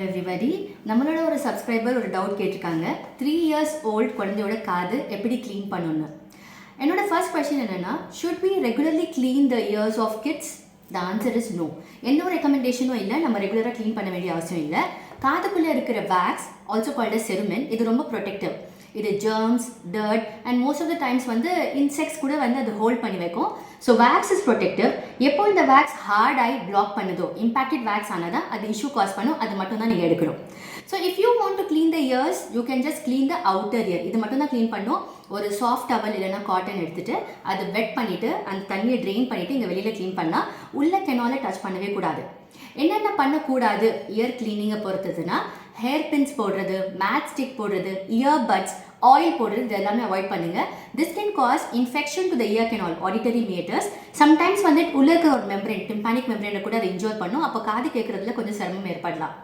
Hello everybody, நம்மளோட ஒரு subscriber ஒரு டவுட் கேட்டிருக்காங்க. 3 years old குழந்தையோட காது எப்படி க்ளீன் பண்ணணும்னு. என்னோட ஃபர்ஸ்ட் கொஸ்டின் என்னன்னா, should we regularly clean the ears of kids? The answer is no. எந்த ஒரு ரெக்கமெண்டேஷனும் இல்லை, நம்ம ரெகுலராக க்ளீன் பண்ண வேண்டிய அவசியம் இல்லை. காதுக்குள்ளே இருக்கிற wax, also called as cerumen, இது ரொம்ப ப்ரொடெக்டிவ். இது germs, dirt and most of the times வந்து இன்செக்ட்ஸ் கூட வந்து அது ஹோல்ட் பண்ணி வைக்கும். So wax is protective. எப்போ இந்த வேக்ஸ் ஹார்ட் ஆகி பிளாக் பண்ணுதோ, இம்பேக்டட் வேக்ஸ் ஆனதான் அது இஷ்யூ காஸ் பண்ணும். அது மட்டும் தான் நீங்கள் எடுக்கணும். So if you want to clean the ears, you can just clean the outer ear. இது மட்டும் தான் க்ளீன் பண்ணும். ஒரு சாஃப்ட் டவல் இல்லைனா காட்டன் எடுத்துட்டு அதை வெட் பண்ணிவிட்டு அந்த தண்ணியை ட்ரெயின் பண்ணிவிட்டு இங்கே வெளியில் க்ளீன் பண்ணால் உள்ள கெனால டச் பண்ணவே கூடாது. என்னென்ன பண்ணக்கூடாது இயர் கிளீனிங்கை பொறுத்ததுன்னா, ஹேர் பின்ஸ் போடுறது, மேட் ஸ்டிக் போடுறது, இயர் பட்ஸ், ஆயில் போடுறது, இது எல்லாமே அவாய்ட் பண்ணுங்க. This can cause infection to the ear canal, auditory meatus. Sometimes வந்து உள்ள இருக்கிற ஒரு மெம்பரேன், டிம்பானிக் மெம்பரேனை கூட அதை இன்ஜோர் பண்ணும். அப்போ காது கேட்கறதுல கொஞ்சம் சிரமம் ஏற்படலாம்.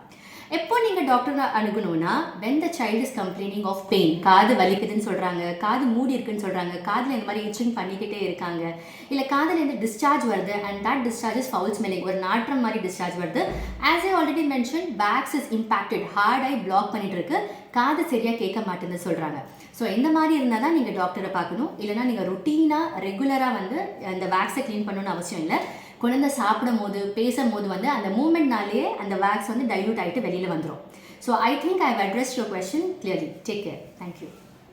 எப்போ நீங்கள் டாக்டரை அணுகணும்னா, when the child is complaining of pain, காது வலிக்குதுன்னு சொல்கிறாங்க, காது மூடி இருக்குன்னு சொல்கிறாங்க, காதில் இந்த மாதிரி இச்சிங் பண்ணிக்கிட்டே இருக்காங்க, இல்லை காதிலேருந்து டிஸ்சார்ஜ் வருது and that discharge is foul smelling, ஒரு நாற்றம் மாதிரி டிஸ்சார்ஜ் வருது. As I already mention, wax is impacted, hard I block பண்ணிட்டு இருக்கு, காது சரியாக கேட்க மாட்டேன்னு சொல்கிறாங்க. ஸோ இந்த மாதிரி இருந்தால் தான் நீங்கள் டாக்டரை பார்க்கணும். இல்லைனா நீங்கள் ரொட்டீனாக ரெகுலராக வந்து அந்த வேக்ஸை க்ளீன் பண்ணணும்னு அவசியம் இல்லை. குழந்தை சாப்பிடும் போது பேசும்போது வந்து அந்த மூமெண்ட்னாலேயே அந்த வேக்ஸ் வந்து டைல்யூட் ஆகிட்டு வெளியில் வந்துடும். So I think I have addressed your question clearly. Take care. Thank you.